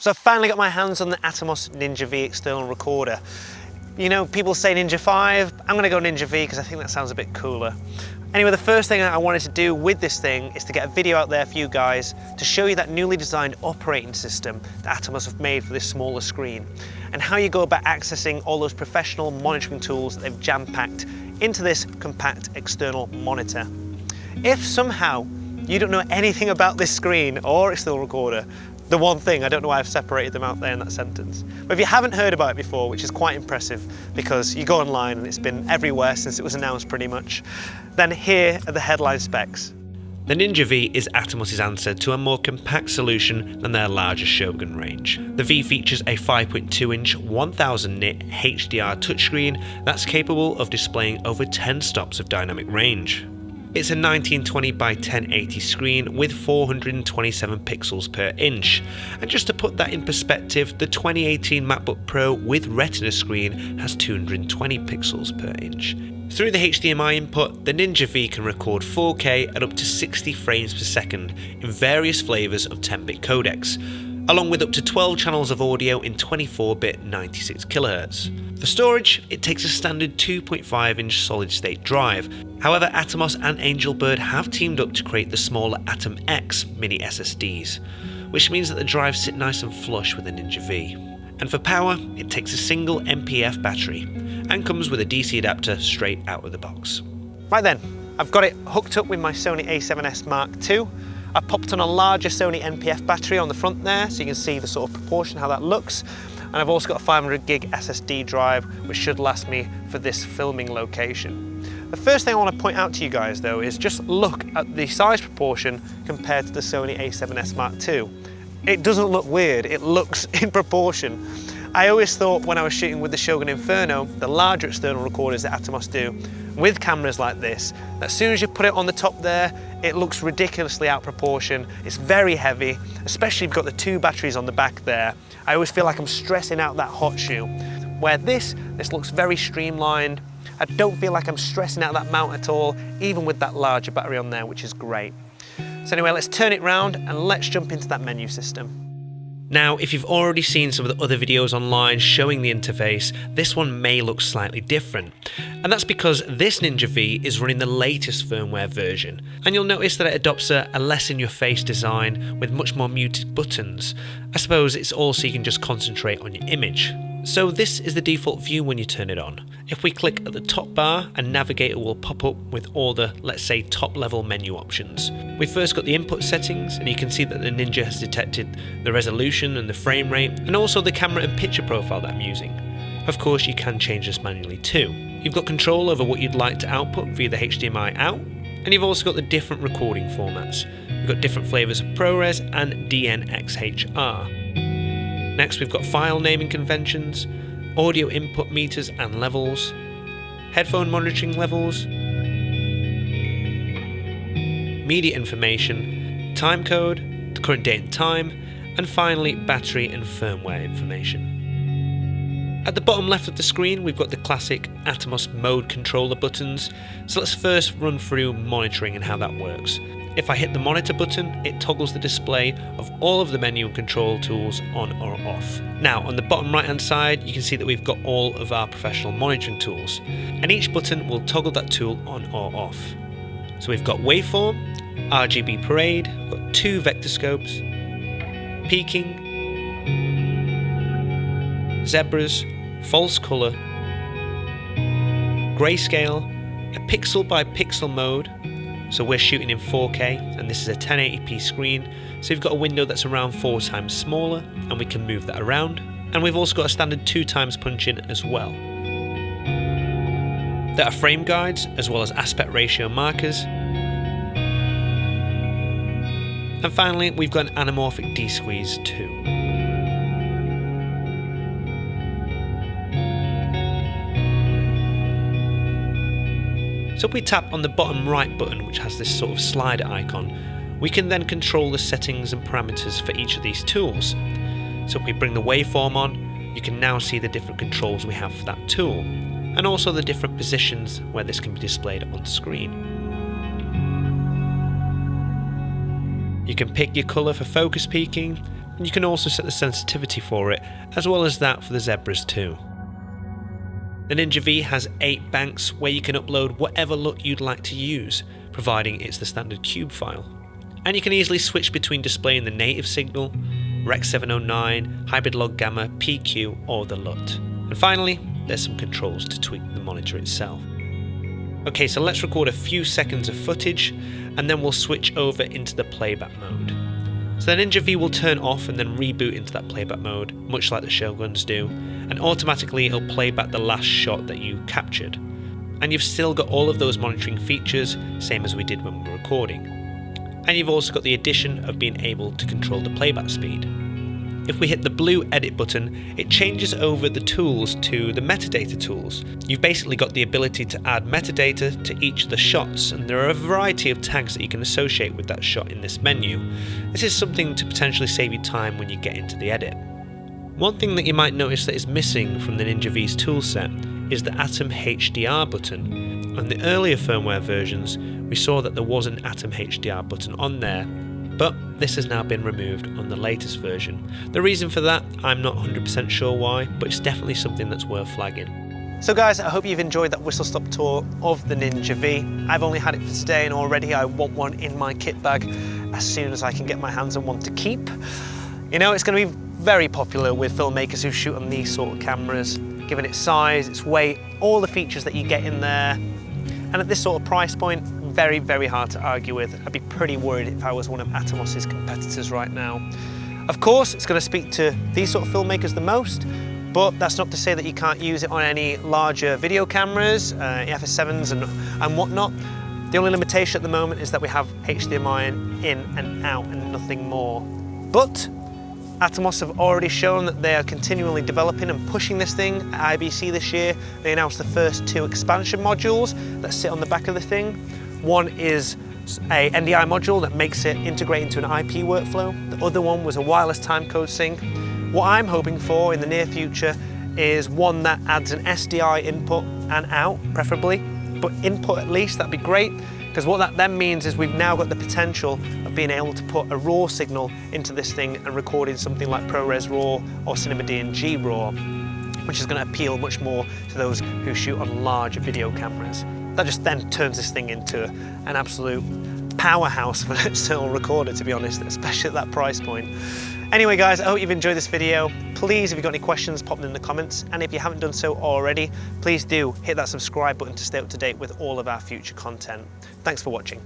So I've finally got my hands on the Atomos Ninja V external recorder. You know, people say Ninja 5, I'm gonna go Ninja V because I think that sounds a bit cooler. Anyway, the first thing I wanted to do with this thing is to get a video out there for you guys to show you that newly designed operating system that Atomos have made for this smaller screen, and how you go about accessing all those professional monitoring tools that they've jam-packed into this compact external monitor. If somehow you don't know anything about this screen or external recorder, the one thing, I don't know why I've separated them out there in that sentence. But if you haven't heard about it before, which is quite impressive because you go online and it's been everywhere since it was announced pretty much, then here are the headline specs. The Ninja V is Atomos' answer to a more compact solution than their larger Shogun range. The V features a 5.2-inch 1000 nit HDR touchscreen that's capable of displaying over 10 stops of dynamic range. It's a 1920 by 1080 screen with 427 pixels per inch. And just to put that in perspective, the 2018 MacBook Pro with Retina screen has 220 pixels per inch. Through the HDMI input, the Ninja V can record 4K at up to 60 frames per second in various flavours of 10-bit codecs, along with up to 12 channels of audio in 24-bit 96 kHz. For storage, it takes a standard 2.5-inch solid-state drive. However, Atomos and Angelbird have teamed up to create the smaller Atom X mini SSDs, which means that the drives sit nice and flush with the Ninja V. And for power, it takes a single MPF battery and comes with a DC adapter straight out of the box. Right then, I've got it hooked up with my Sony a7S Mark II. I popped on a larger Sony NPF battery on the front there, so you can see the sort of proportion, how that looks. And I've also got a 500 gig SSD drive, which should last me for this filming location. The first thing I want to point out to you guys though is just look at the size proportion compared to the Sony a7S Mark II. It doesn't look weird, it looks in proportion. I always thought when I was shooting with the Shogun Inferno, the larger external recorders that Atomos do, with cameras like this, as soon as you put it on the top there, it looks ridiculously out of proportion. It's very heavy, especially if you've got the two batteries on the back there. I always feel like I'm stressing out that hot shoe. Where this looks very streamlined. I don't feel like I'm stressing out that mount at all, even with that larger battery on there, which is great. So anyway, let's turn it round and let's jump into that menu system. Now, if you've already seen some of the other videos online showing the interface, this one may look slightly different. And that's because this Ninja V is running the latest firmware version. And you'll notice that it adopts a less in-your-face design with much more muted buttons. I suppose it's all so you can just concentrate on your image. So this is the default view when you turn it on. If we click at the top bar, a navigator will pop up with all the, let's say, top level menu options. We've first got the input settings, and you can see that the Ninja has detected the resolution and the frame rate, and also the camera and picture profile that I'm using. Of course, you can change this manually too. You've got control over what you'd like to output via the HDMI out, and you've also got the different recording formats. You've got different flavours of ProRes and DNxHR. Next, we've got file naming conventions, audio input meters and levels, headphone monitoring levels, media information, time code, the current date and time, and finally battery and firmware information. At the bottom left of the screen, we've got the classic Atomos mode controller buttons, so let's first run through monitoring and how that works. If I hit the monitor button, it toggles the display of all of the menu and control tools on or off. Now, on the bottom right hand side, you can see that we've got all of our professional monitoring tools, and each button will toggle that tool on or off. So we've got waveform, RGB parade, we've got two vector scopes, peaking, zebras, false color, grayscale, a pixel by pixel mode. So we're shooting in 4K, and this is a 1080p screen, so we've got a window that's around 4 times smaller, and we can move that around. And we've also got a standard 2 times punch-in as well. There are frame guides, as well as aspect ratio markers. And finally, we've got an anamorphic D-squeeze too. So if we tap on the bottom right button, which has this sort of slider icon, we can then control the settings and parameters for each of these tools. So if we bring the waveform on, you can now see the different controls we have for that tool, and also the different positions where this can be displayed on screen. You can pick your colour for focus peaking, and you can also set the sensitivity for it, as well as that for the zebras too. The Ninja V has 8 banks where you can upload whatever LUT you'd like to use, providing it's the standard cube file. And you can easily switch between displaying the native signal, Rec 709, hybrid log gamma, PQ, or the LUT. And finally, there's some controls to tweak the monitor itself. Okay, so let's record a few seconds of footage, and then we'll switch over into the playback mode. So the Ninja V will turn off and then reboot into that playback mode, much like the Shoguns do, and automatically it'll play back the last shot that you captured. And you've still got all of those monitoring features, same as we did when we were recording. And you've also got the addition of being able to control the playback speed. If we hit the blue edit button, it changes over the tools to the metadata tools. You've basically got the ability to add metadata to each of the shots, and there are a variety of tags that you can associate with that shot in this menu. This is something to potentially save you time when you get into the edit. One thing that you might notice that is missing from the Ninja V's toolset is the Atom HDR button. On the earlier firmware versions, we saw that there was an Atom HDR button on there, but this has now been removed on the latest version. The reason for that, I'm not 100% sure why, but it's definitely something that's worth flagging. So guys, I hope you've enjoyed that whistle stop tour of the Ninja V. I've only had it for today, and already I want one in my kit bag as soon as I can get my hands on one to keep. You know, it's going to be very popular with filmmakers who shoot on these sort of cameras, given its size, its weight, all the features that you get in there. And at this sort of price point, very, very hard to argue with. I'd be pretty worried if I was one of Atomos's competitors right now. Of course, it's going to speak to these sort of filmmakers the most, but that's not to say that you can't use it on any larger video cameras, FS7s and whatnot. The only limitation at the moment is that we have HDMI in and out and nothing more. But Atomos have already shown that they are continually developing and pushing this thing. At IBC this year, they announced the first 2 expansion modules that sit on the back of the thing. One is a NDI module that makes it integrate into an IP workflow. The other one was a wireless timecode sync. What I'm hoping for in the near future is one that adds an SDI input and out, preferably, but input at least, that'd be great, because what that then means is we've now got the potential of being able to put a RAW signal into this thing and recording something like ProRes RAW or Cinema DNG RAW, which is going to appeal much more to those who shoot on larger video cameras. That just then turns this thing into an absolute powerhouse for an external recorder, to be honest, especially at that price point. Anyway guys, I hope you've enjoyed this video. Please, if you've got any questions, pop them in the comments. And if you haven't done so already, please do hit that subscribe button to stay up to date with all of our future content. Thanks for watching.